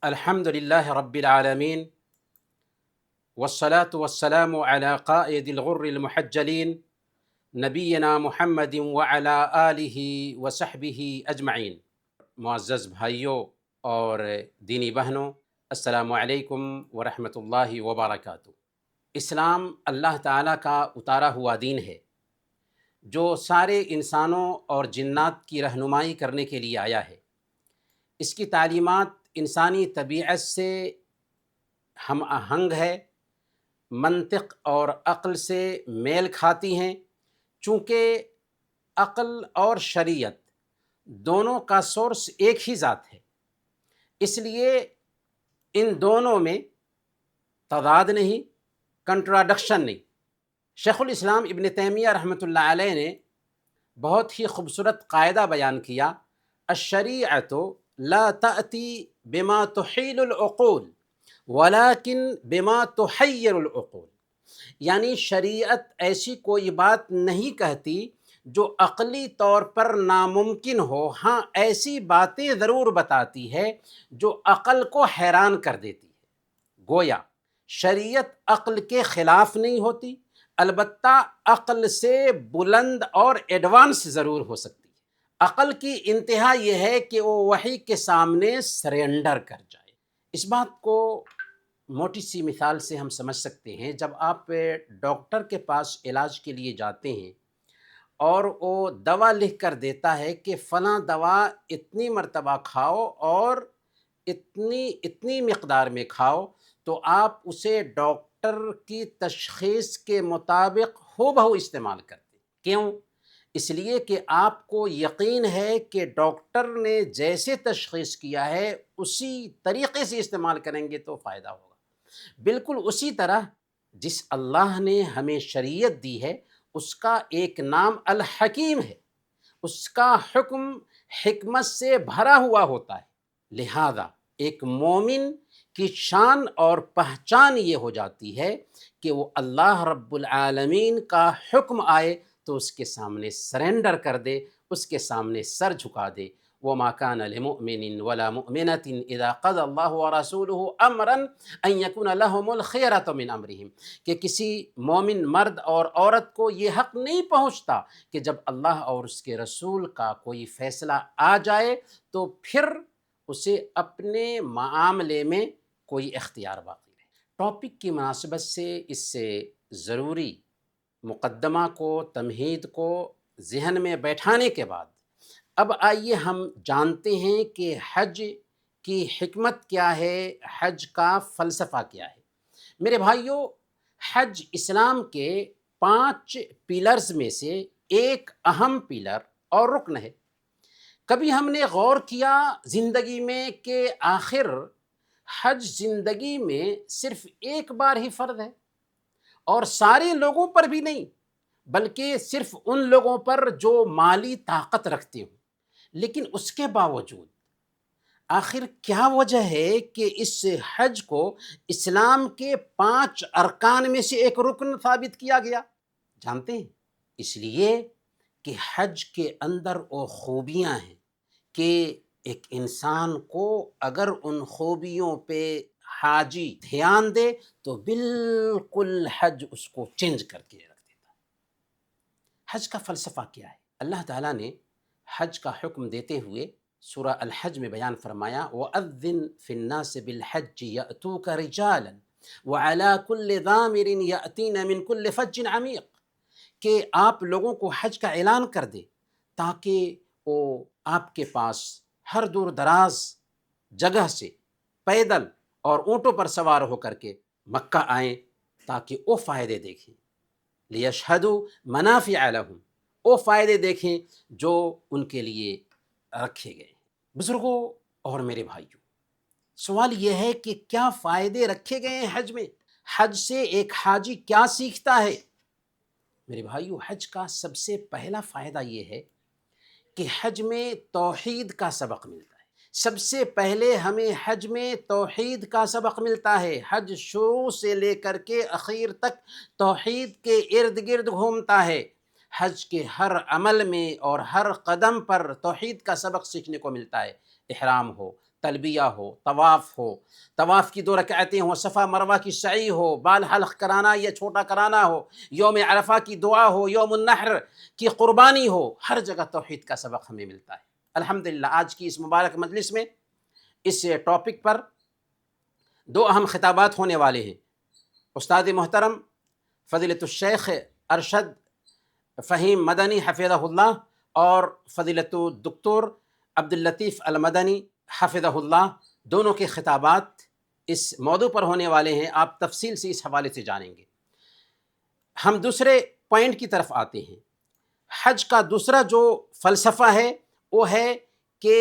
الحمد لله رب العالمين والصلاة والسلام على قائد الغر المحجلين نبينا محمد وعلى آله وصحبه اجمعین۔ معزز بھائیوں اور دینی بہنوں، السلام علیکم ورحمۃ اللہ وبرکاتہ۔ اسلام اللہ تعالیٰ کا اتارا ہوا دین ہے جو سارے انسانوں اور جنات کی رہنمائی کرنے کے لیے آیا ہے۔ اس کی تعلیمات انسانی طبیعت سے ہم آہنگ ہے، منطق اور عقل سے میل کھاتی ہیں، چونکہ عقل اور شریعت دونوں کا سورس ایک ہی ذات ہے، اس لیے ان دونوں میں تضاد نہیں، کنٹراڈکشن نہیں۔ شیخ الاسلام ابن تیمیہ رحمۃ اللہ علیہ نے بہت ہی خوبصورت قاعدہ بیان کیا، الشریعۃ لا تأتی بما تحیل العقول ولیکن بما تحیر العقول، یعنی شریعت ایسی کوئی بات نہیں کہتی جو عقلی طور پر ناممکن ہو، ہاں ایسی باتیں ضرور بتاتی ہے جو عقل کو حیران کر دیتی ہے۔ گویا شریعت عقل کے خلاف نہیں ہوتی، البتہ عقل سے بلند اور ایڈوانس ضرور ہو سکتی ہے۔ عقل کی انتہا یہ ہے کہ وہ وحی کے سامنے سرینڈر کر جائے۔ اس بات کو موٹی سی مثال سے ہم سمجھ سکتے ہیں۔ جب آپ ڈاکٹر کے پاس علاج کے لیے جاتے ہیں اور وہ دوا لکھ کر دیتا ہے کہ فلاں دوا اتنی مرتبہ کھاؤ اور اتنی مقدار میں کھاؤ، تو آپ اسے ڈاکٹر کی تشخیص کے مطابق ہو بہو استعمال کرتے ہیں۔ کیوں؟ اس لیے کہ آپ کو یقین ہے کہ ڈاکٹر نے جیسے تشخیص کیا ہے اسی طریقے سے استعمال کریں گے تو فائدہ ہوگا۔ بالکل اسی طرح جس اللہ نے ہمیں شریعت دی ہے اس کا ایک نام الحکیم ہے، اس کا حکم حکمت سے بھرا ہوا ہوتا ہے، لہذا ایک مومن کی شان اور پہچان یہ ہو جاتی ہے کہ وہ اللہ رب العالمین کا حکم آئے تو اس کے سامنے سرنڈر کر دے، اس کے سامنے سر جھکا دے۔ وَمَا كَانَ لِمُؤْمِنٍ وَلَا مُؤْمِنَةٍ إِذَا قَضَى اللَّهُ وَرَسُولُهُ أَمْرًا أَن يَكُونَ لَهُمُ الْخِيَرَةُ مِنْ أَمْرِهِمْ، کہ کسی مومن مرد اور عورت کو یہ حق نہیں پہنچتا کہ جب اللہ اور اس کے رسول کا کوئی فیصلہ آ جائے تو پھر اسے اپنے معاملے میں کوئی اختیار باقی رہے۔ ٹاپک کی مناسبت سے اس سے ضروری مقدمہ کو، تمہید کو ذہن میں بیٹھانے کے بعد اب آئیے ہم جانتے ہیں کہ حج کی حکمت کیا ہے، حج کا فلسفہ کیا ہے۔ میرے بھائیوں، حج اسلام کے 5 پلرز میں سے ایک اہم پلر اور رکن ہے۔ کبھی ہم نے غور کیا زندگی میں کہ آخر حج زندگی میں صرف ایک بار ہی فرض ہے، اور سارے لوگوں پر بھی نہیں، بلکہ صرف ان لوگوں پر جو مالی طاقت رکھتے ہوں۔ لیکن اس کے باوجود آخر کیا وجہ ہے کہ اس حج کو اسلام کے 5 ارکان میں سے ایک رکن ثابت کیا گیا؟ جانتے ہیں؟ اس لیے کہ حج کے اندر وہ خوبیاں ہیں کہ ایک انسان کو اگر ان خوبیوں پہ حاجی دھیان دے تو بالکل حج اس کو چینج کر کے رکھ دیتا ہے۔ حج کا فلسفہ کیا ہے؟ اللہ تعالیٰ نے حج کا حکم دیتے ہوئے سورہ الحج میں بیان فرمایا، وَأَذِّن فِي النَّاسِ بِالْحَجِّ يَأْتُوكَ رِجَالًا وَعَلَىٰ كُلِّ ضَامِرٍ يَأْتِينَ مِنْ كُلِّ فَجٍّ عَمِيقٍ، کہ آپ لوگوں کو حج کا اعلان کر دے تاکہ وہ آپ کے پاس ہر دور دراز جگہ سے پیدل اور اونٹوں پر سوار ہو کر کے مکہ آئیں تاکہ وہ فائدے دیکھیں، لِيَشْهَدُوا مَنَافِعَ لَهُمْ، وہ فائدے دیکھیں جو ان کے لیے رکھے گئے۔ بزرگوں اور میرے بھائیوں، سوال یہ ہے کہ کیا فائدے رکھے گئے ہیں حج میں؟ حج سے ایک حاجی کیا سیکھتا ہے؟ میرے بھائیوں، حج کا سب سے پہلا فائدہ یہ ہے کہ حج میں توحید کا سبق ملتا ہے۔ سب سے پہلے ہمیں حج میں توحید کا سبق ملتا ہے۔ حج شروع سے لے کر کے اخیر تک توحید کے ارد گرد گھومتا ہے۔ حج کے ہر عمل میں اور ہر قدم پر توحید کا سبق سیکھنے کو ملتا ہے۔ احرام ہو، تلبیہ ہو، طواف کی 2 رکعتیں ہوں، صفا مروہ کی سعی ہو، بال حلق کرانا یا چھوٹا کرانا ہو، یوم عرفہ کی دعا ہو، یوم النحر کی قربانی ہو، ہر جگہ توحید کا سبق ہمیں ملتا ہے۔ الحمدللہ آج کی اس مبارک مجلس میں اس ٹاپک پر 2 اہم خطابات ہونے والے ہیں۔ استاد محترم فضیلۃ الشیخ ارشد فہیم مدنی حفظہ اللہ اور فضیلۃ الدکتور عبداللطیف المدنی حفظہ اللہ، دونوں کے خطابات اس موضوع پر ہونے والے ہیں، آپ تفصیل سے اس حوالے سے جانیں گے۔ ہم دوسرے پوائنٹ کی طرف آتے ہیں۔ حج کا دوسرا جو فلسفہ ہے وہ ہے کہ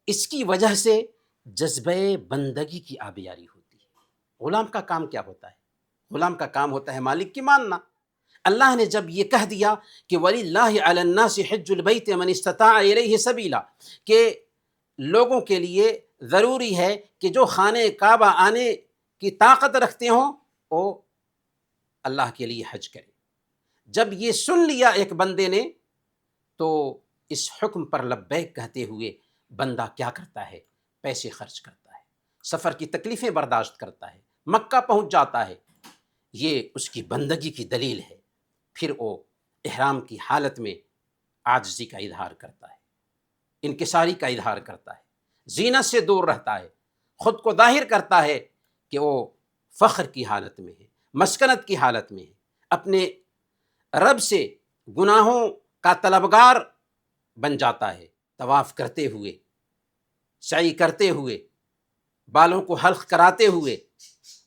اس کی وجہ سے جذبہ بندگی کی آبیاری ہوتی ہے۔ غلام کا کام کیا ہوتا ہے؟ غلام کا کام ہوتا ہے مالک کی ماننا۔ اللہ نے جب یہ کہہ دیا کہ وَلِلَّهِ عَلَى النَّاسِ حِجُّ الْبَيْتِ مَنِ اسْتَطَاعَ إِلَيْهِ سَبِيلًا، کہ لوگوں کے لیے ضروری ہے کہ جو خانہ کعبہ آنے کی طاقت رکھتے ہوں وہ اللہ کے لیے حج کریں۔ جب یہ سن لیا ایک بندے نے تو اس حکم پر لبیک کہتے ہوئے بندہ کیا کرتا ہے؟ پیسے خرچ کرتا ہے، سفر کی تکلیفیں برداشت کرتا ہے، مکہ پہنچ جاتا ہے۔ یہ اس کی بندگی کی دلیل ہے۔ پھر وہ احرام کی حالت میں عاجزی کا اظہار کرتا ہے، انکساری کا اظہار کرتا ہے، زینت سے دور رہتا ہے، خود کو ظاہر کرتا ہے کہ وہ فخر کی حالت میں ہے، مسکنت کی حالت میں ہے، اپنے رب سے گناہوں کا طلبگار بن جاتا ہے۔ طواف کرتے ہوئے، سعی کرتے ہوئے، بالوں کو حلق کراتے ہوئے،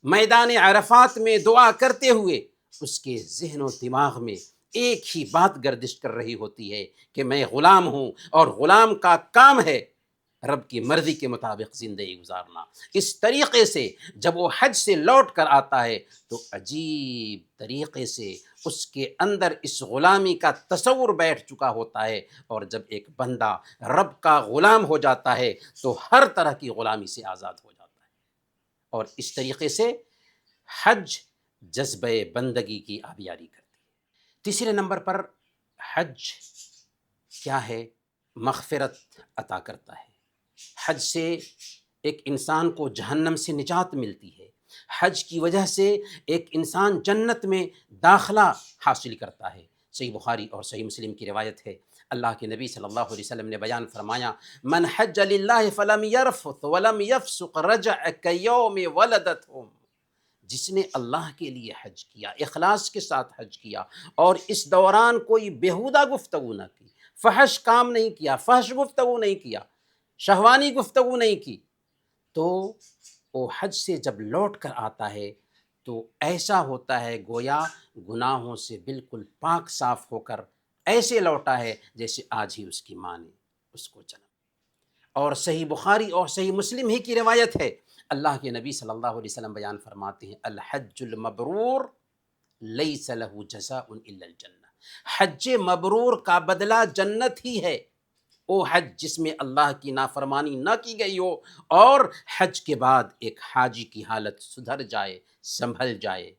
میدان عرفات میں دعا کرتے ہوئے، اس کے ذہن و دماغ میں ایک ہی بات گردش کر رہی ہوتی ہے کہ میں غلام ہوں اور غلام کا کام ہے رب کی مرضی کے مطابق زندگی گزارنا۔ اس طریقے سے جب وہ حج سے لوٹ کر آتا ہے تو عجیب طریقے سے اس کے اندر اس غلامی کا تصور بیٹھ چکا ہوتا ہے، اور جب ایک بندہ رب کا غلام ہو جاتا ہے تو ہر طرح کی غلامی سے آزاد ہو جاتا ہے۔ اور اس طریقے سے حج جذبہ بندگی کی آبیاری کرتی ہے۔ تیسرے نمبر پر حج کیا ہے؟ مغفرت عطا کرتا ہے۔ حج سے ایک انسان کو جہنم سے نجات ملتی ہے۔ حج کی وجہ سے ایک انسان جنت میں داخلہ حاصل کرتا ہے۔ صحیح بخاری اور صحیح مسلم کی روایت ہے، اللہ کے نبی صلی اللہ علیہ وسلم نے بیان فرمایا، من حج للہ فلم یرفث ولم یفسق رجع کیوم ولدتہ، جس نے اللہ کے لیے حج کیا، اخلاص کے ساتھ حج کیا، اور اس دوران کوئی بیہودہ گفتگو نہ کی، فحش کام نہیں کیا، فحش گفتگو نہیں کیا، شہوانی گفتگو نہیں کی، تو وہ حج سے جب لوٹ کر آتا ہے تو ایسا ہوتا ہے گویا گناہوں سے بالکل پاک صاف ہو کر ایسے لوٹا ہے جیسے آج ہی اس کی ماں نے اس کو جنم۔ اور صحیح بخاری اور صحیح مسلم ہی کی روایت ہے، اللہ کے نبی صلی اللہ علیہ وسلم بیان فرماتے ہیں، الحج المبرور لیس لہ جزاء الا الجنہ، حج مبرور کا بدلہ جنت ہی ہے۔ وہ حج جس میں اللہ کی نافرمانی نہ کی گئی ہو اور حج کے بعد ایک حاجی کی حالت سدھر جائے، سنبھل جائے،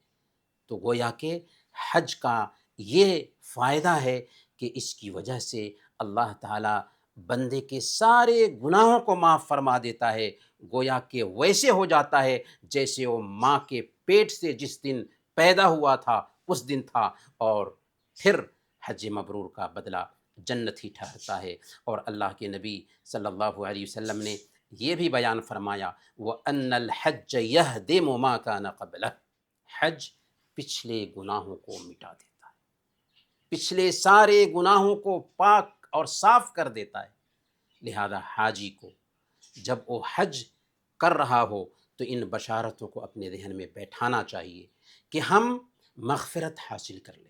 تو گویا کہ حج کا یہ فائدہ ہے کہ اس کی وجہ سے اللہ تعالیٰ بندے کے سارے گناہوں کو معاف فرما دیتا ہے، گویا کہ ویسے ہو جاتا ہے جیسے وہ ماں کے پیٹ سے جس دن پیدا ہوا تھا اس دن تھا، اور پھر حج مبرور کا بدلہ جنت ہی ٹھہرتا ہے۔ اور اللہ کے نبی صلی اللہ علیہ وسلم نے یہ بھی بیان فرمایا، وَأَنَّ الْحَجَّ يَهْدِمُ مَا كَانَ قَبْلَهُ، حج پچھلے گناہوں کو مٹا دیتا ہے، پچھلے سارے گناہوں کو پاک اور صاف کر دیتا ہے۔ لہذا حاجی کو جب وہ حج کر رہا ہو تو ان بشارتوں کو اپنے ذہن میں بیٹھانا چاہیے کہ ہم مغفرت حاصل کر لیں،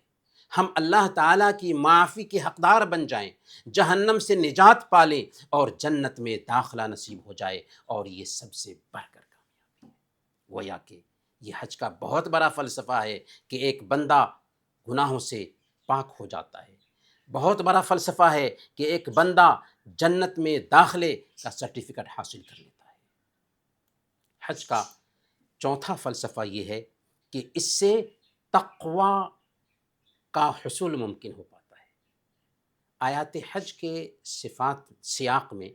ہم اللہ تعالیٰ کی معافی کے حقدار بن جائیں، جہنم سے نجات پالیں اور جنت میں داخلہ نصیب ہو جائے، اور یہ سب سے بڑھ کر کامیابی ہے۔ گویا کہ یہ حج کا بہت بڑا فلسفہ ہے کہ ایک بندہ گناہوں سے پاک ہو جاتا ہے، بہت بڑا فلسفہ ہے کہ ایک بندہ جنت میں داخلے کا سرٹیفکیٹ حاصل کر لیتا ہے۔ حج کا چوتھا فلسفہ یہ ہے کہ اس سے تقوی کا حصول ممکن ہو پاتا ہے۔ آیات حج کے صفات سیاق میں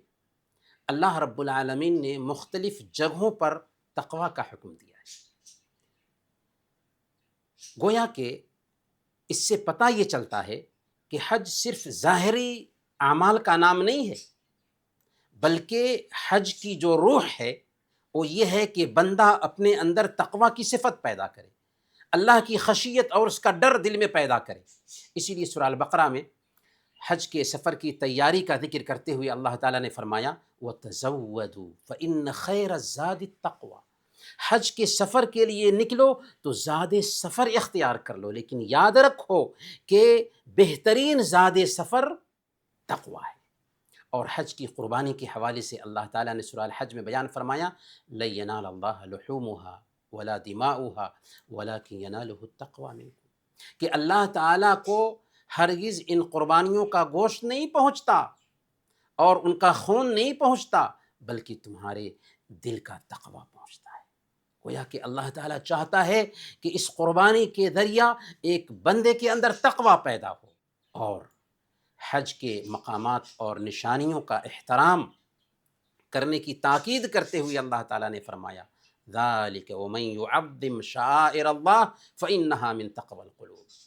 اللہ رب العالمین نے مختلف جگہوں پر تقوی کا حکم دیا ہے۔ گویا کہ اس سے پتہ یہ چلتا ہے کہ حج صرف ظاہری اعمال کا نام نہیں ہے، بلکہ حج کی جو روح ہے وہ یہ ہے کہ بندہ اپنے اندر تقوی کی صفت پیدا کرے، اللہ کی خشیت اور اس کا ڈر دل میں پیدا کرے۔ اسی لیے سورہ البقرہ میں حج کے سفر کی تیاری کا ذکر کرتے ہوئے اللہ تعالیٰ نے فرمایا وَتَزَوَّدُوا فَإِنَّ خَيْرَ الزَّادِ التَّقْوَىٰ، حج کے سفر کے لیے نکلو تو زاد سفر اختیار کر لو، لیکن یاد رکھو کہ بہترین زاد سفر تقویٰ ہے۔ اور حج کی قربانی کے حوالے سے اللہ تعالیٰ نے سورہ الحج میں بیان فرمایا لَن يَنَالَ اللَّهَ لُحُومُهَا وَلَا دِمَاؤُهَا وَلَكِنْ يَنَالُهُ التَّقْوَىٰ مِنكُمْ، کہ اللہ تعالیٰ کو ہرگز ان قربانیوں کا گوشت نہیں پہنچتا اور ان کا خون نہیں پہنچتا، بلکہ تمہارے دل کا تقویٰ پہنچتا ہے۔ گویا کہ اللہ تعالیٰ چاہتا ہے کہ اس قربانی کے ذریعہ ایک بندے کے اندر تقویٰ پیدا ہو، اور حج کے مقامات اور نشانیوں کا احترام کرنے کی تاکید کرتے ہوئے اللہ تعالیٰ نے فرمایا ذَلِكَ وَمَن يُعَظِّمْ شَعَائِرَ اللَّهِ فَإِنَّهَا مِن تَقْوَى الْقُلُوبِ،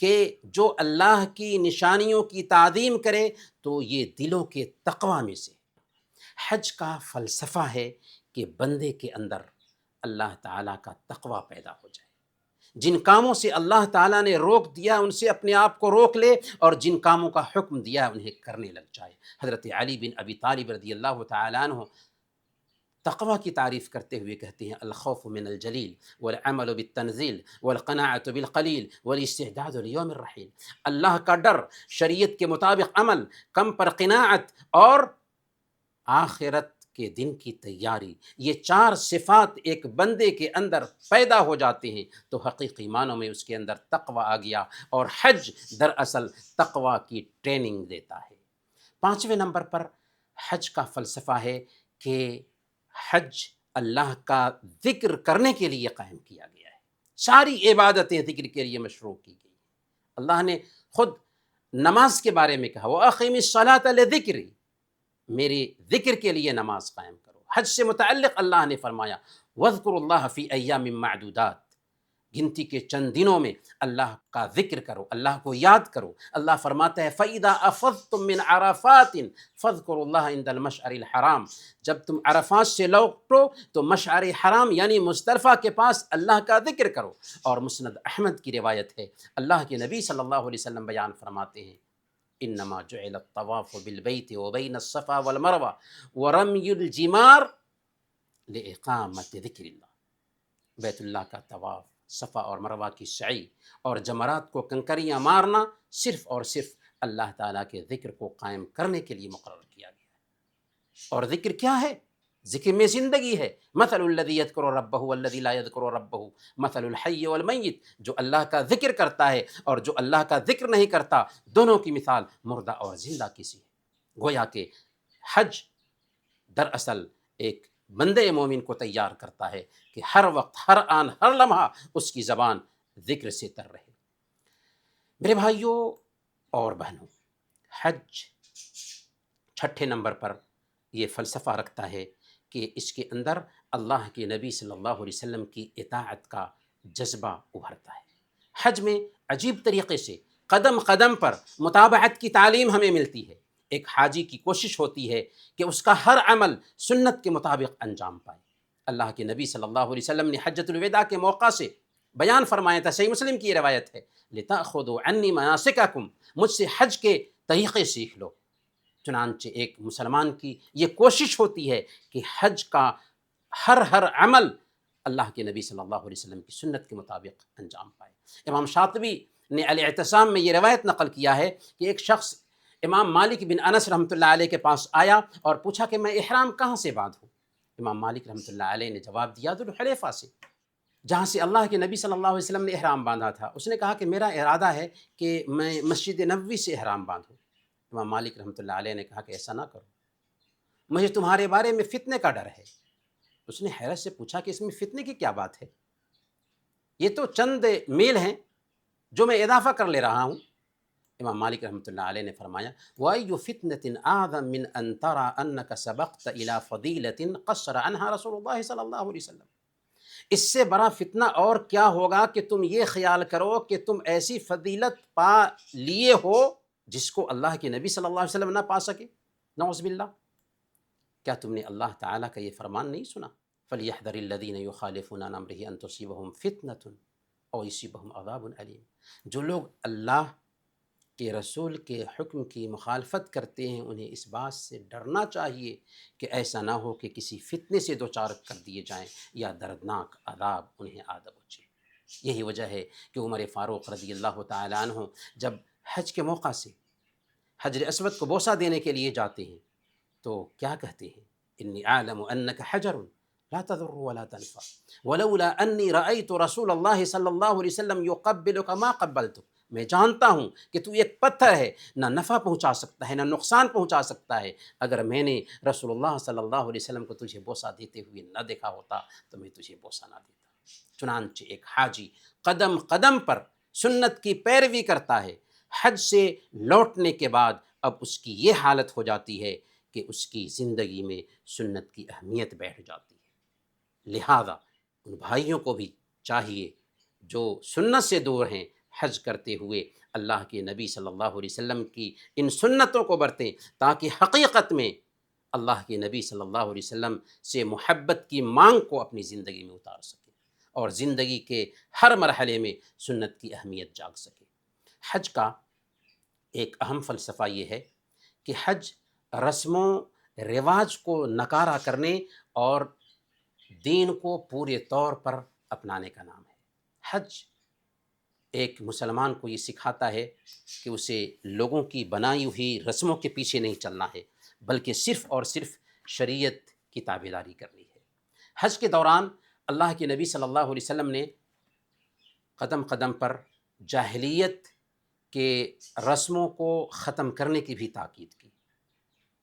کہ جو اللہ کی نشانیوں کی تعظیم کرے تو یہ دلوں کے تقویٰ میں سے۔ حج کا فلسفہ ہے کہ بندے کے اندر اللہ تعالیٰ کا تقویٰ پیدا ہو جائے، جن کاموں سے اللہ تعالیٰ نے روک دیا ان سے اپنے آپ کو روک لے، اور جن کاموں کا حکم دیا انہیں کرنے لگ جائے۔ حضرت علی بن ابی طالب رضی اللہ تعالیٰ عنہ تقویٰ کی تعریف کرتے ہوئے کہتے ہیں الخوف من الجلیل والعمل بالتنزیل والقناعة بالقلیل والاستعداد لیوم الرحیل، اللہ کا ڈر، شریعت کے مطابق عمل، کم پر قناعت اور آخرت کے دن کی تیاری، یہ چار صفات ایک بندے کے اندر پیدا ہو جاتے ہیں تو حقیقی معنوں میں اس کے اندر تقویٰ آ گیا، اور حج دراصل تقویٰ کی ٹریننگ دیتا ہے۔ 5ویں نمبر پر حج کا فلسفہ ہے کہ حج اللہ کا ذکر کرنے کے لیے قائم کیا گیا ہے، ساری عبادتیں ذکر کے لیے مشروع کی گئی۔ اللہ نے خود نماز کے بارے میں کہا وَأَقِمِ الصَّلَاةَ لِذِكْرِي، میرے ذکر کے لیے نماز قائم کرو۔ حج سے متعلق اللہ نے فرمایا وَاذْكُرُوا اللَّهَ فِي أَيَّامٍ مَّعْدُودَاتٍ، گنتی کے چند دنوں میں اللہ کا ذکر کرو، اللہ کو یاد کرو۔ اللہ فرماتا ہے فَإِذَا أَفَضْتُم مِّنْ عَرَفَاتٍ فَاذْكُرُوا اللَّهَ عِندَ الْمَشْعَرِ الْحَرَامِ، جب تم عرفات سے لوٹو تو مشعر حرام یعنی مزدلفہ کے پاس اللہ کا ذکر کرو۔ اور مسند احمد کی روایت ہے، اللہ کے نبی صلی اللہ علیہ وسلم بیان فرماتے ہیں انما جعل الطواف بالبیت وبین الصفا والمروہ ورمی الجمار لإقامت ذکر اللہ، بیت اللہ کا طواف، صفا اور مروہ کی سعی اور جمرات کو کنکریاں مارنا صرف اور صرف اللہ تعالیٰ کے ذکر کو قائم کرنے کے لیے مقرر کیا گیا ہے۔ اور ذکر کیا ہے؟ ذکر میں زندگی ہے۔ مثل الذی یذکر ربہ والذی لا یذکر ربہ مثل الحی والمیت، جو اللہ کا ذکر کرتا ہے اور جو اللہ کا ذکر نہیں کرتا، دونوں کی مثال مردہ اور زندہ کی سی ہے۔ گویا کہ حج دراصل ایک بندے مومن کو تیار کرتا ہے کہ ہر وقت، ہر آن، ہر لمحہ اس کی زبان ذکر سے تر رہے۔ میرے بھائیوں اور بہنوں، حج 6 نمبر پر یہ فلسفہ رکھتا ہے کہ اس کے اندر اللہ کے نبی صلی اللہ علیہ وسلم کی اطاعت کا جذبہ ابھرتا ہے۔ حج میں عجیب طریقے سے قدم قدم پر متابعت کی تعلیم ہمیں ملتی ہے۔ ایک حاجی کی کوشش ہوتی ہے کہ اس کا ہر عمل سنت کے مطابق انجام پائے۔ اللہ کے نبی صلی اللہ علیہ وسلم نے حجۃ الوداع کے موقع سے بیان فرمایا تھا، صحیح مسلم کی روایت ہے لِتَأْخُذُوا عَنِّي مَنَاسِكَكُمْ، مجھ سے حج کے طریقے سیکھ لو۔ چنانچہ ایک مسلمان کی یہ کوشش ہوتی ہے کہ حج کا ہر عمل اللہ کے نبی صلی اللہ علیہ وسلم کی سنت کے مطابق انجام پائے۔ امام شاطبی نے الاعتصام میں یہ روایت نقل کیا ہے کہ ایک شخص امام مالک بن انس رحمۃ اللہ علیہ کے پاس آیا اور پوچھا کہ میں احرام کہاں سے باندھوں؟ امام مالک رحمۃ اللہ علیہ نے جواب دیا ذوالحلیفہ سے، جہاں سے اللہ کے نبی صلی اللہ علیہ وسلم نے احرام باندھا تھا۔ اس نے کہا کہ میرا ارادہ ہے کہ میں مسجد نبوی سے احرام باندھوں۔ امام مالک رحمۃ اللہ علیہ نے کہا کہ ایسا نہ کرو، مجھے تمہارے بارے میں فتنے کا ڈر ہے۔ اس نے حیرت سے پوچھا کہ اس میں فتنے کی کیا بات ہے؟ یہ تو چند میل ہیں جو میں اضافہ کر لے رہا ہوں۔ امام مالک رحمۃ اللہ علیہ نے فرمایا وَأَيُّ فِتْنَةٍ أَعْظَمُ مِنْ أَن تَرَىٰ أَنَّكَ سَبَقْتَ إِلَىٰ فَضِيلَةٍ قَصَّرَ عَنْهَا رسول اللہ صلی اللہ علیہ وسلم۔ اس سے بڑا فتنہ اور کیا ہوگا کہ تم یہ خیال کرو کہ تم ایسی فضیلت پا لیے ہو جس کو اللہ کے نبی صلی اللہ علیہ وسلم نہ پا سکے، نعوذ باللہ۔ کیا تم نے اللہ تعالیٰ کا یہ فرمان نہیں سنا؟ فَلْيَحْذَرِ الَّذِينَ يُخَالِفُونَ عَنْ أَمْرِهِ أَن تُصِيبَهُمْ فِتْنَةٌ أَوْ يُصِيبَهُمْ عَذَابٌ أَلِيمٌ۔ جو لوگ اللہ کے رسول کے حکم کی مخالفت کرتے ہیں انہیں اس بات سے ڈرنا چاہیے کہ ایسا نہ ہو کہ کسی فتنے سے دوچار کر دیے جائیں یا دردناک عذاب انہیں آ پہنچے۔ یہی وجہ ہے کہ عمر فاروق رضی اللہ تعالیٰ عنہ جب حج کے موقع سے حجر اسود کو بوسہ دینے کے لیے جاتے ہیں تو کیا کہتے ہیں؟ انی اعلم انک حجر لا تضر ولا تنفع ولولا انی رأیت رسول اللہ صلی اللہ علیہ وسلم یقبلک ما قبلتک۔ میں جانتا ہوں کہ تو ایک پتھر ہے، نہ نفع پہنچا سکتا ہے نہ نقصان پہنچا سکتا ہے، اگر میں نے رسول اللہ صلی اللہ علیہ وسلم کو تجھے بوسہ دیتے ہوئے نہ دیکھا ہوتا تو میں تجھے بوسہ نہ دیتا۔ چنانچہ ایک حاجی قدم قدم پر سنت کی پیروی کرتا ہے، حج سے لوٹنے کے بعد اب اس کی یہ حالت ہو جاتی ہے کہ اس کی زندگی میں سنت کی اہمیت بیٹھ جاتی ہے۔ لہذا ان بھائیوں کو بھی چاہیے جو سنت سے دور ہیں حج کرتے ہوئے اللہ کے نبی صلی اللہ علیہ وسلم کی ان سنتوں کو برتیں تاکہ حقیقت میں اللہ کے نبی صلی اللہ علیہ وسلم سے محبت کی مانگ کو اپنی زندگی میں اتار سکیں اور زندگی کے ہر مرحلے میں سنت کی اہمیت جاگ سکے۔ حج کا ایک اہم فلسفہ یہ ہے کہ حج رسم و رواج کو نکارہ کرنے اور دین کو پورے طور پر اپنانے کا نام ہے۔ حج ایک مسلمان کو یہ سکھاتا ہے کہ اسے لوگوں کی بنائی ہوئی رسموں کے پیچھے نہیں چلنا ہے بلکہ صرف اور صرف شریعت کی تابعداری کرنی ہے۔ حج کے دوران اللہ کے نبی صلی اللہ علیہ وسلم نے قدم قدم پر جاہلیت کے رسموں کو ختم کرنے کی بھی تاکید کی۔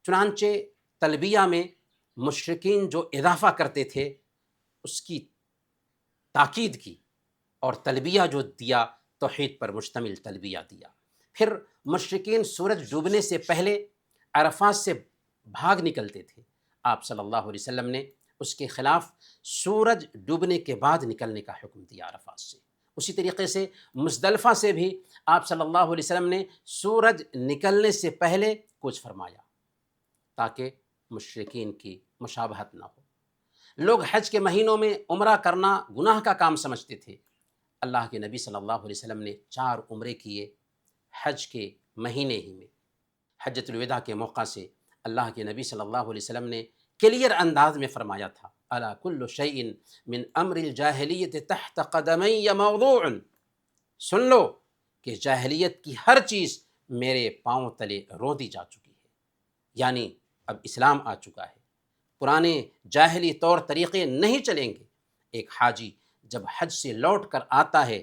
چنانچہ تلبیہ میں مشرکین جو اضافہ کرتے تھے اس کی تاکید کی اور تلبیہ جو دیا توحید پر مشتمل تلبیہ دیا۔ پھر مشرکین سورج ڈوبنے سے پہلے عرفات سے بھاگ نکلتے تھے، آپ صلی اللہ علیہ وسلم نے اس کے خلاف سورج ڈوبنے کے بعد نکلنے کا حکم دیا عرفات سے۔ اسی طریقے سے مزدلفہ سے بھی آپ صلی اللہ علیہ وسلم نے سورج نکلنے سے پہلے کچھ فرمایا تاکہ مشرکین کی مشابہت نہ ہو۔ لوگ حج کے مہینوں میں عمرہ کرنا گناہ کا کام سمجھتے تھے، اللہ کے نبی صلی اللہ علیہ وسلم نے 4 عمرے کیے حج کے مہینے ہی میں۔ حجۃ الوداع کے موقع سے اللہ کے نبی صلی اللہ علیہ وسلم نے کلیئر انداز میں فرمایا تھا الا کل شیء من امر الجاہلیت تحت قدمی موضوع، سن لو کہ جاہلیت کی ہر چیز میرے پاؤں تلے رو دی جا چکی ہے، یعنی اب اسلام آ چکا ہے، پرانے جاہلی طور طریقے نہیں چلیں گے۔ ایک حاجی جب حج سے لوٹ کر آتا ہے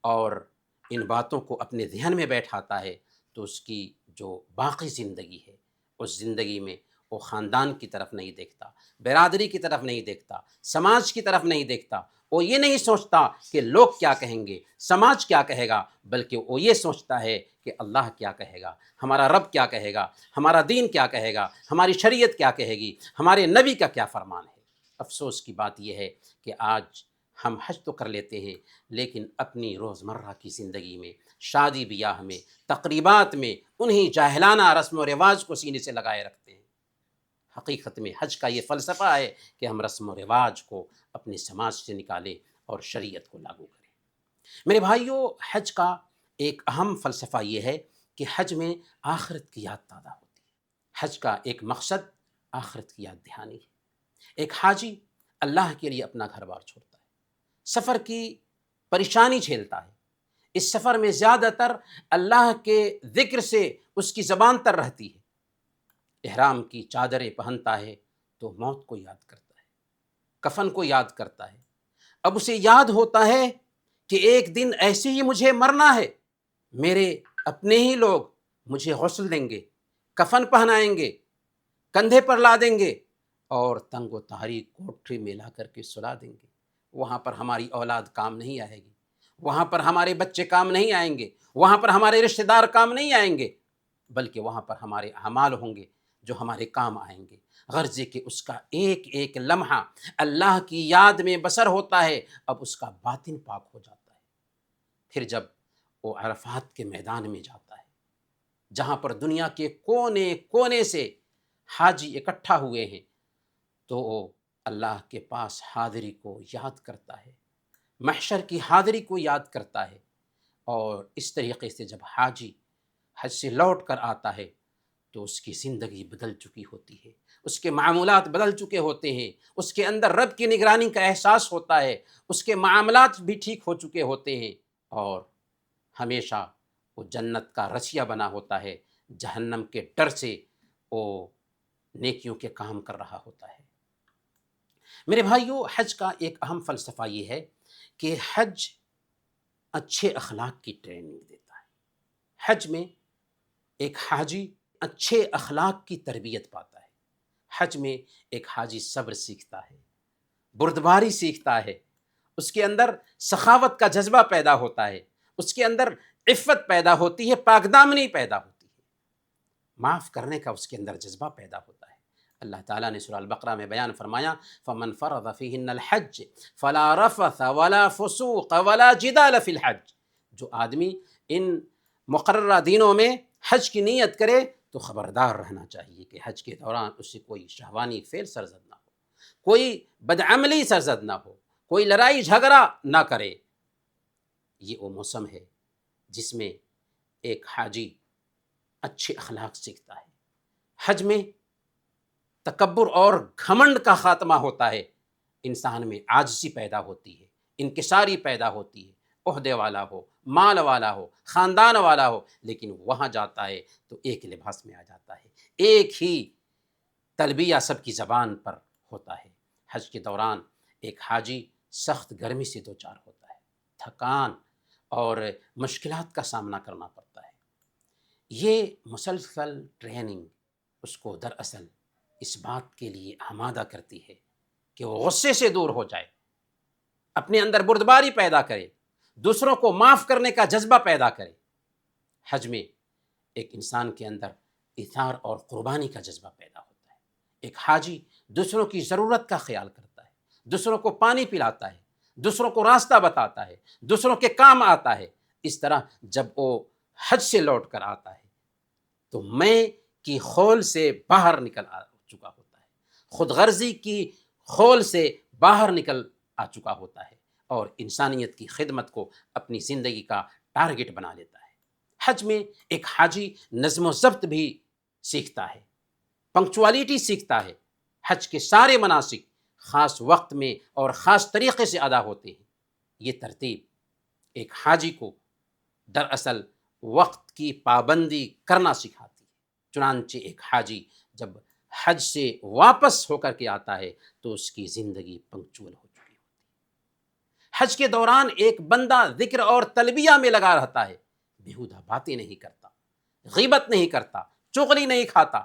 اور ان باتوں کو اپنے ذہن میں بیٹھاتا ہے تو اس کی جو باقی زندگی ہے اس زندگی میں وہ خاندان کی طرف نہیں دیکھتا، برادری کی طرف نہیں دیکھتا، سماج کی طرف نہیں دیکھتا، وہ یہ نہیں سوچتا کہ لوگ کیا کہیں گے، سماج کیا کہے گا، بلکہ وہ یہ سوچتا ہے کہ اللہ کیا کہے گا، ہمارا رب کیا کہے گا، ہمارا دین کیا کہے گا، ہماری شریعت کیا کہے گی، ہمارے نبی کا کیا فرمان ہے۔ افسوس کی بات یہ ہے کہ آج ہم حج تو کر لیتے ہیں لیکن اپنی روزمرہ کی زندگی میں، شادی بیاہ میں، تقریبات میں انہی جاہلانہ رسم و رواج کو سینے سے لگائے رکھتے ہیں۔ حقیقت میں حج کا یہ فلسفہ ہے کہ ہم رسم و رواج کو اپنے سماج سے نکالیں اور شریعت کو لاگو کریں۔ میرے بھائیوں، حج کا ایک اہم فلسفہ یہ ہے کہ حج میں آخرت کی یاد تازہ ہوتی ہے۔ حج کا ایک مقصد آخرت کی یاد دہانی ہے۔ ایک حاجی اللہ کے لیے اپنا گھر بار چھوڑتا ہے، سفر کی پریشانی جھیلتا ہے، اس سفر میں زیادہ تر اللہ کے ذکر سے اس کی زبان تر رہتی ہے، احرام کی چادریں پہنتا ہے تو موت کو یاد کرتا ہے، کفن کو یاد کرتا ہے۔ اب اسے یاد ہوتا ہے کہ ایک دن ایسے ہی مجھے مرنا ہے، میرے اپنے ہی لوگ مجھے غسل دیں گے، کفن پہنائیں گے، کندھے پر لا دیں گے اور تنگ و تاریک کوٹھری میں لا کر کے سلا دیں گے۔ وہاں پر ہماری اولاد کام نہیں آئے گی، وہاں پر ہمارے بچے کام نہیں آئیں گے، وہاں پر ہمارے رشتہ دار کام نہیں آئیں گے، بلکہ وہاں پر ہمارے اعمال ہوں گے جو ہمارے کام آئیں گے۔ غرض یہ کہ اس کا ایک ایک لمحہ اللہ کی یاد میں بسر ہوتا ہے، اب اس کا باطن پاک ہو جاتا ہے۔ پھر جب وہ عرفات کے میدان میں جاتا ہے، جہاں پر دنیا کے کونے کونے سے حاجی اکٹھا ہوئے ہیں، تو وہ اللہ کے پاس حاضری کو یاد کرتا ہے، محشر کی حاضری کو یاد کرتا ہے، اور اس طریقے سے جب حاجی حج سے لوٹ کر آتا ہے تو اس کی زندگی بدل چکی ہوتی ہے، اس کے معمولات بدل چکے ہوتے ہیں، اس کے اندر رب کی نگرانی کا احساس ہوتا ہے، اس کے معاملات بھی ٹھیک ہو چکے ہوتے ہیں، اور ہمیشہ وہ جنت کا رسیا بنا ہوتا ہے، جہنم کے ڈر سے وہ نیکیوں کے کام کر رہا ہوتا ہے۔ میرے بھائیو، حج کا ایک اہم فلسفہ یہ ہے کہ حج اچھے اخلاق کی ٹریننگ دیتا ہے۔ حج میں ایک حاجی اچھے اخلاق کی تربیت پاتا ہے۔ حج میں ایک حاجی صبر سیکھتا ہے، بردباری سیکھتا ہے، اس کے اندر سخاوت کا جذبہ پیدا ہوتا ہے، اس کے اندر عفت پیدا ہوتی ہے، پاک دامنی پیدا ہوتی ہے، معاف کرنے کا اس کے اندر جذبہ پیدا ہوتا ہے۔ اللہ تعالیٰ نے سورہ البقرہ میں بیان فرمایا، فَمَنْ فَرَضَ فِيهِنَّ الْحَجِّ فَلَا رَفَثَ وَلَا فُسُوقَ وَلَا جِدَالَ فِي الْحَجِّ، جو آدمی ان مقررہ دینوں میں حج کی نیت کرے تو خبردار رہنا چاہیے کہ حج کے دوران اس سے کوئی شہوانی فعل سرزد نہ ہو، کوئی بدعملی سرزد نہ ہو، کوئی لڑائی جھگڑا نہ کرے۔ یہ وہ موسم ہے جس میں ایک حاجی اچھے اخلاق سیکھتا ہے۔ حج میں تکبر اور گھمنڈ کا خاتمہ ہوتا ہے، انسان میں عاجزی پیدا ہوتی ہے، انکساری پیدا ہوتی ہے، عہدے والا ہو، مال والا ہو، خاندان والا ہو، لیکن وہاں جاتا ہے تو ایک لباس میں آ جاتا ہے، ایک ہی تلبیہ سب کی زبان پر ہوتا ہے۔ حج کے دوران ایک حاجی سخت گرمی سے دوچار ہوتا ہے، تھکان اور مشکلات کا سامنا کرنا پڑتا ہے۔ یہ مسلسل ٹریننگ اس کو دراصل اس بات کے لیے آمادہ کرتی ہے کہ وہ غصے سے دور ہو جائے، اپنے اندر بردباری پیدا کرے، دوسروں کو معاف کرنے کا جذبہ پیدا کرے۔ حج میں ایک انسان کے اندر ایثار اور قربانی کا جذبہ پیدا ہوتا ہے۔ ایک حاجی دوسروں کی ضرورت کا خیال کرتا ہے، دوسروں کو پانی پلاتا ہے، دوسروں کو راستہ بتاتا ہے، دوسروں کے کام آتا ہے۔ اس طرح جب وہ حج سے لوٹ کر آتا ہے تو میں کی خول سے باہر نکل آ چکا ہوتا ہے، خود غرضی کی خول سے باہر نکل آ چکا ہوتا ہے، اور انسانیت کی خدمت کو اپنی زندگی کا ٹارگٹ بنا لیتا ہے۔ حج میں ایک حاجی نظم و ضبط بھی سیکھتا ہے، پنکچولیٹی سیکھتا ہے۔ حج کے سارے مناسک خاص وقت میں اور خاص طریقے سے ادا ہوتے ہیں۔ یہ ترتیب ایک حاجی کو دراصل وقت کی پابندی کرنا سکھاتی ہے۔ چنانچہ ایک حاجی جب حج سے واپس ہو کر کے آتا ہے تو اس کی زندگی پنکچول ہو چکی ہوتی ہے۔ حج کے دوران ایک بندہ ذکر اور تلبیہ میں لگا رہتا ہے، بیہودہ باتیں نہیں کرتا، غیبت نہیں کرتا، چغلی نہیں کھاتا،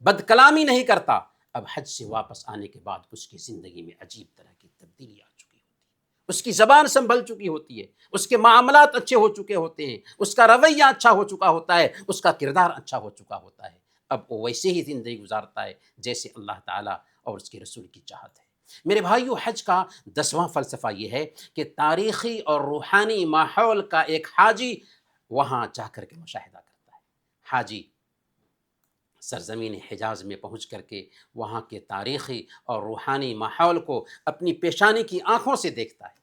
بد کلامی نہیں کرتا۔ اب حج سے واپس آنے کے بعد اس کی زندگی میں عجیب طرح کی تبدیلی آ چکی ہوتی ہے، اس کی زبان سنبھل چکی ہوتی ہے، اس کے معاملات اچھے ہو چکے ہوتے ہیں، اس کا رویہ اچھا ہو چکا ہوتا ہے، اس کا کردار اچھا ہو چکا ہوتا ہے۔ اب وہ ویسے ہی زندگی گزارتا ہے جیسے اللہ تعالیٰ اور اس کے رسول کی چاہت ہے۔ میرے بھائیو، حج کا 10واں فلسفہ یہ ہے کہ تاریخی اور روحانی ماحول کا ایک حاجی وہاں جا کر کے مشاہدہ کرتا ہے۔ حاجی سرزمین حجاز میں پہنچ کر کے وہاں کے تاریخی اور روحانی ماحول کو اپنی پیشانی کی آنکھوں سے دیکھتا ہے۔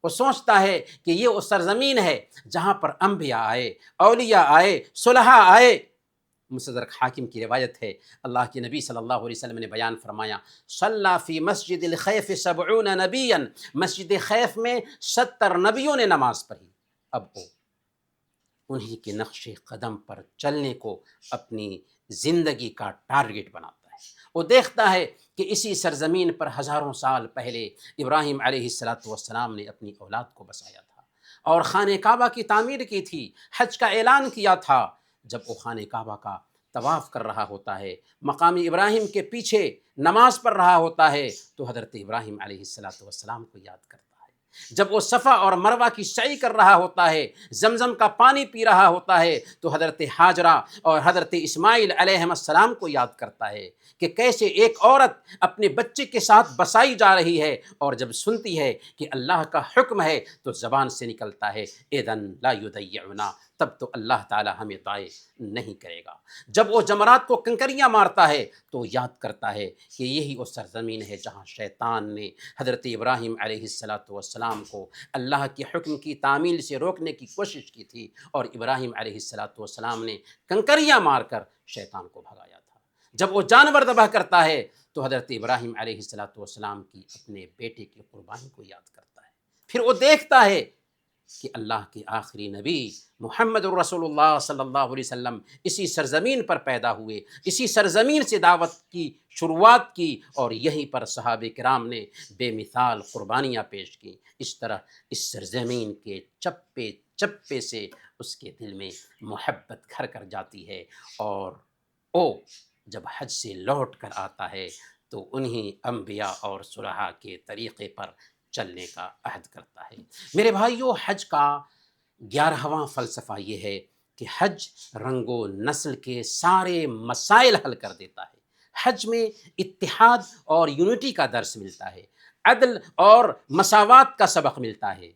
وہ سوچتا ہے کہ یہ وہ سرزمین ہے جہاں پر انبیاء آئے، اولیاء آئے، صلحاء آئے۔ مستدرک حاکم کی روایت ہے، اللہ کے نبی صلی اللہ علیہ وسلم نے بیان فرمایا، صلی فی مسجد الخیف 70 نبیا، مسجد خیف میں 70 نبیوں نے نماز پڑھی۔ اب وہ انہی کے نقش قدم پر چلنے کو اپنی زندگی کا ٹارگٹ بناتا ہے۔ وہ دیکھتا ہے کہ اسی سرزمین پر ہزاروں سال پہلے ابراہیم علیہ السلام نے اپنی اولاد کو بسایا تھا اور خانہ کعبہ کی تعمیر کی تھی، حج کا اعلان کیا تھا۔ جب وہ خانہ کعبہ کا طواف کر رہا ہوتا ہے، مقام ابراہیم کے پیچھے نماز پڑھ رہا ہوتا ہے، تو حضرت ابراہیم علیہ السلام کو یاد کرتا ہے، جب وہ صفا اور مروہ کی سعی کر رہا ہوتا ہے، زمزم کا پانی پی رہا ہوتا ہے، تو حضرت ہاجرہ اور حضرت اسماعیل علیہ السلام کو یاد کرتا ہے کہ کیسے ایک عورت اپنے بچے کے ساتھ بسائی جا رہی ہے، اور جب سنتی ہے کہ اللہ کا حکم ہے تو زبان سے نکلتا ہے اذن لا یضیعنا، تب تو اللہ تعالی ہمیں ضائع نہیں کرے گا۔ جب وہ جمرات کو کنکریاں مارتا ہے تو یاد کرتا ہے کہ یہی وہ سرزمین ہے جہاں شیطان نے حضرت ابراہیم علیہ السلام کو اللہ کے حکم کی تعمیل سے روکنے کی کوشش کی تھی، اور ابراہیم علیہ السلام نے کنکریاں مار کر شیطان کو بھگایا تھا۔ جب وہ جانور ذبح کرتا ہے تو حضرت ابراہیم علیہ السلام کی اپنے بیٹے کی قربانی کو یاد کرتا ہے۔ پھر وہ دیکھتا ہے کہ اللہ کے آخری نبی محمد الرسول اللہ صلی اللہ علیہ وسلم اسی سرزمین پر پیدا ہوئے، اسی سرزمین سے دعوت کی شروعات کی، اور یہیں پر صحابہ کرام نے بے مثال قربانیاں پیش کی۔ اس طرح اس سرزمین کے چپے چپے سے اس کے دل میں محبت گھر کر جاتی ہے، اور وہ جب حج سے لوٹ کر آتا ہے تو انہی انبیاء اور صلحاء کے طریقے پر چلنے کا عہد کرتا ہے۔ میرے بھائیو، حج کا 11واں فلسفہ یہ ہے کہ حج رنگ و نسل کے سارے مسائل حل کر دیتا ہے۔ حج میں اتحاد اور یونٹی کا درس ملتا ہے، عدل اور مساوات کا سبق ملتا ہے۔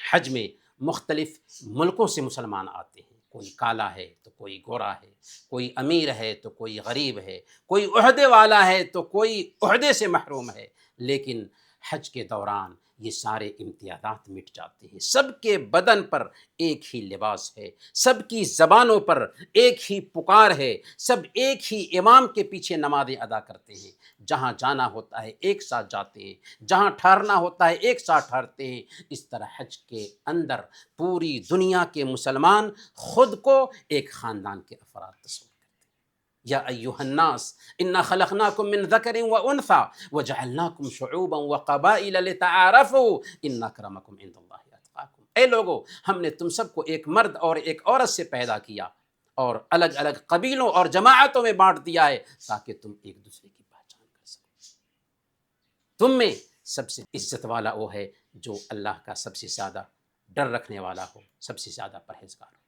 حج میں مختلف ملکوں سے مسلمان آتے ہیں، کوئی کالا ہے تو کوئی گورا ہے، کوئی امیر ہے تو کوئی غریب ہے، کوئی عہدے والا ہے تو کوئی عہدے سے محروم ہے، لیکن حج کے دوران یہ سارے امتیازات مٹ جاتے ہیں۔ سب کے بدن پر ایک ہی لباس ہے، سب کی زبانوں پر ایک ہی پکار ہے، سب ایک ہی امام کے پیچھے نمازیں ادا کرتے ہیں۔ جہاں جانا ہوتا ہے ایک ساتھ جاتے ہیں، جہاں ٹھہرنا ہوتا ہے ایک ساتھ ٹھہرتے ہیں۔ اس طرح حج کے اندر پوری دنیا کے مسلمان خود کو ایک خاندان کے افراد تصور کرتے ہیں۔ یا ایھا الناس انا خلقناکم من ذکر وانثی وجعلناکم شعوبا وقبائل لتعارفوا ان اکرمکم عند اللہ اتقاکم۔ اے لوگو، ہم نے تم سب کو ایک مرد اور ایک عورت سے پیدا کیا اور الگ الگ قبیلوں اور جماعتوں میں بانٹ دیا ہے تاکہ تم ایک دوسرے کی پہچان کر سکو۔ تم میں سب سے عزت والا وہ ہے جو اللہ کا سب سے زیادہ ڈر رکھنے والا ہو، سب سے زیادہ پرہیزگار ہو۔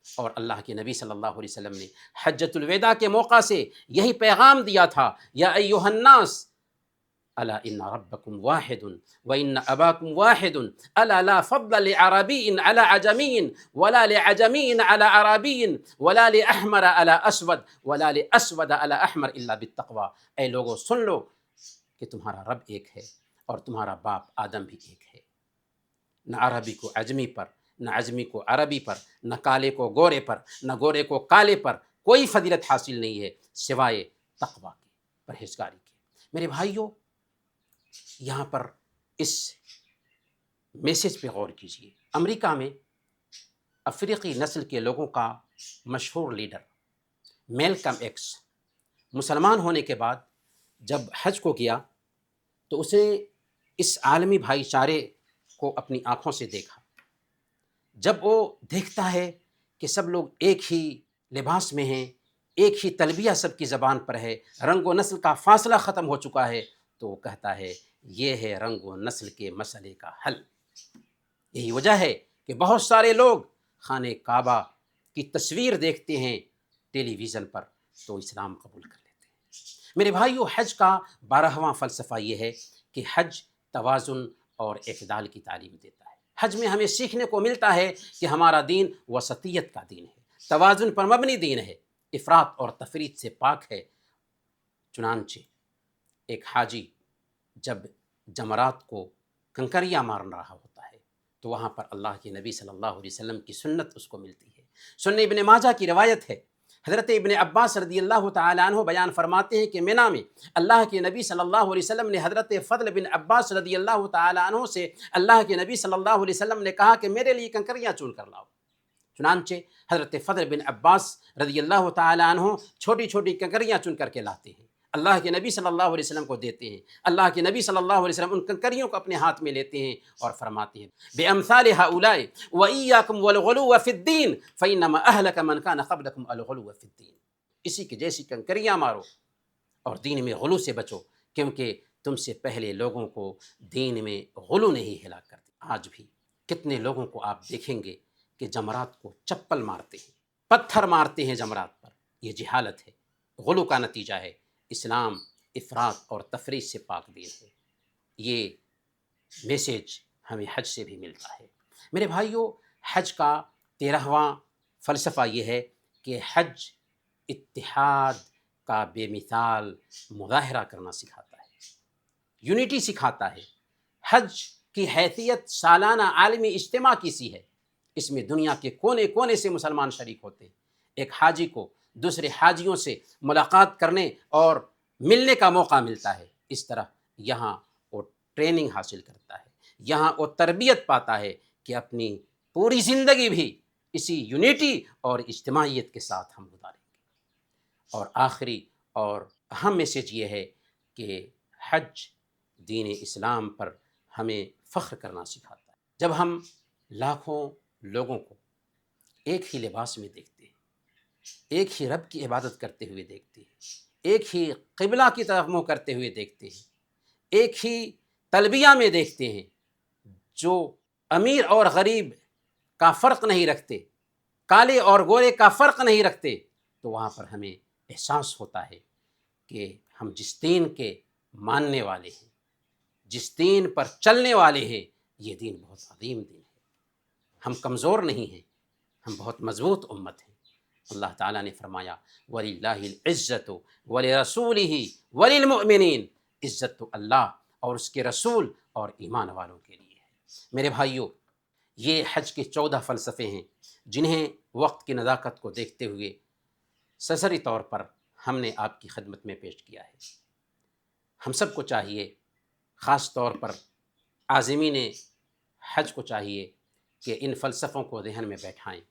اور اللہ کے نبی صلی اللہ علیہ وسلم نے حجۃ الوداع کے موقع سے یہی پیغام دیا تھا، یا ایھا الناس الا ان ربکم واحد وان اباکم واحد الا لا فضل لعربی علی عجمی ولا لعجمی علی عربی ولا لاحمر علی اسود ولا لاسود علی احمر الا بالتقوی۔ اے لوگو، سن لو کہ تمہارا رب ایک ہے اور تمہارا باپ آدم بھی ایک ہے۔ نہ عربی کو عجمی پر، نہ عجمی کو عربی پر، نہ کالے کو گورے پر، نہ گورے کو کالے پر کوئی فضیلت حاصل نہیں ہے سوائے تقوی کی، پرہیزگاری کی۔ میرے بھائیوں، یہاں پر اس میسج پہ غور کیجیے۔ امریکہ میں افریقی نسل کے لوگوں کا مشہور لیڈر میلکم ایکس مسلمان ہونے کے بعد جب حج کو گیا تو اسے اس عالمی بھائی چارے کو اپنی آنکھوں سے دیکھا۔ جب وہ دیکھتا ہے کہ سب لوگ ایک ہی لباس میں ہیں، ایک ہی تلبیہ سب کی زبان پر ہے، رنگ و نسل کا فاصلہ ختم ہو چکا ہے، تو وہ کہتا ہے یہ ہے رنگ و نسل کے مسئلے کا حل۔ یہی وجہ ہے کہ بہت سارے لوگ خانہ کعبہ کی تصویر دیکھتے ہیں ٹیلی ویژن پر تو اسلام قبول کر لیتے ہیں۔ میرے بھائیو، حج کا 12واں فلسفہ یہ ہے کہ حج توازن اور اعتدال کی تعلیم دیتا ہے۔ حج میں ہمیں سیکھنے کو ملتا ہے کہ ہمارا دین وسطیت کا دین ہے، توازن پر مبنی دین ہے، افراط اور تفریط سے پاک ہے۔ چنانچہ ایک حاجی جب جمرات کو کنکریاں مار رہا ہوتا ہے تو وہاں پر اللہ کے نبی صلی اللہ علیہ وسلم کی سنت اس کو ملتی ہے۔ سنن ابن ماجہ کی روایت ہے، حضرت ابن عباس رضی اللہ تعالیٰ عنہ بیان فرماتے ہیں کہ مینا میں اللہ کے نبی صلی اللہ علیہ وسلم نے حضرت فضل بن عباس رضی اللہ تعالیٰ عنہ سے اللہ کے نبی صلی اللہ علیہ وسلم نے کہا کہ میرے لیے کنکریاں چن کر لاؤ۔ چنانچہ حضرت فضل بن عباس رضی اللہ تعالیٰ عنہ چھوٹی چھوٹی کنکریاں چن کر کے لاتے ہیں، اللہ کے نبی صلی اللہ علیہ وسلم کو دیتے ہیں۔ اللہ کے نبی صلی اللہ علیہ وسلم ان کنکریوں کو اپنے ہاتھ میں لیتے ہیں اور فرماتے ہیں بِأَمْثَالِ هَؤُلَاءِ وَإِيَّاكُمْ وَالْغُلُوَّ فِي الدِّينِ فَإِنَّمَا أَهْلَكَ مَنْ كَانَ قَبْلَكُمْ الْغُلُوَّ فِي الدِّينِ۔ اسی کی جیسی کنکریاں مارو اور دین میں غلو سے بچو، کیونکہ تم سے پہلے لوگوں کو دین میں غلو نہیں ہلا کرتے۔ آج بھی کتنے لوگوں کو آپ دیکھیں گے کہ جمرات کو چپل مارتے ہیں، پتھر مارتے ہیں جمرات پر۔ یہ جہالت ہے، غلو کا نتیجہ ہے۔ اسلام افراط اور تفریط سے پاک دین ہے۔ یہ میسیج ہمیں حج سے بھی ملتا ہے۔ میرے بھائیوں، حج کا 13واں فلسفہ یہ ہے کہ حج اتحاد کا بے مثال مظاہرہ کرنا سکھاتا ہے، یونٹی سکھاتا ہے۔ حج کی حیثیت سالانہ عالمی اجتماع کی سی ہے۔ اس میں دنیا کے کونے کونے سے مسلمان شریک ہوتے ہیں۔ ایک حاجی کو دوسرے حاجیوں سے ملاقات کرنے اور ملنے کا موقع ملتا ہے۔ اس طرح یہاں وہ ٹریننگ حاصل کرتا ہے، یہاں وہ تربیت پاتا ہے کہ اپنی پوری زندگی بھی اسی یونٹی اور اجتماعیت کے ساتھ ہم گزاریں گے۔ اور آخری اور اہم میسیج یہ ہے کہ حج دین اسلام پر ہمیں فخر کرنا سکھاتا ہے۔ جب ہم لاکھوں لوگوں کو ایک ہی لباس میں دیکھتے ہیں، ایک ہی رب کی عبادت کرتے ہوئے دیکھتے ہیں، ایک ہی قبلہ کی طرف منہ کرتے ہوئے دیکھتے ہیں، ایک ہی تلبیہ میں دیکھتے ہیں، جو امیر اور غریب کا فرق نہیں رکھتے، کالے اور گورے کا فرق نہیں رکھتے، تو وہاں پر ہمیں احساس ہوتا ہے کہ ہم جس دین کے ماننے والے ہیں، جس دین پر چلنے والے ہیں، یہ دین بہت عظیم دین ہے۔ ہم کمزور نہیں ہیں، ہم بہت مضبوط امت ہیں۔ اللہ تعالیٰ نے فرمایا وَلِلَّهِ الْعِزَّةُ وَلِرَسُولِهِ وَلِلْمُؤْمِنِينَ، عزت تو اللہ اور اس کے رسول اور ایمان والوں کے لیے ہے۔ میرے بھائیوں، یہ حج کے 14 فلسفے ہیں جنہیں وقت کی نزاکت کو دیکھتے ہوئے سرسری طور پر ہم نے آپ کی خدمت میں پیش کیا ہے۔ ہم سب کو چاہیے، خاص طور پر عازمین حج کو چاہیے کہ ان فلسفوں کو ذہن میں بیٹھائیں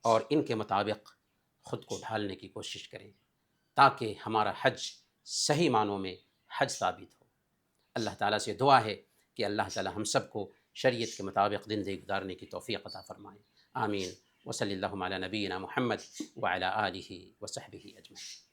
اور ان کے مطابق خود کو ڈھالنے کی کوشش کریں تاکہ ہمارا حج صحیح معنوں میں حج ثابت ہو۔ اللہ تعالیٰ سے دعا ہے کہ اللہ تعالیٰ ہم سب کو شریعت کے مطابق زندگی گزارنے کی توفیق عطا فرمائے۔ آمین۔ وصلی اللہ علی نبینا محمد وعلی آلہ وصحبہ اجمعین۔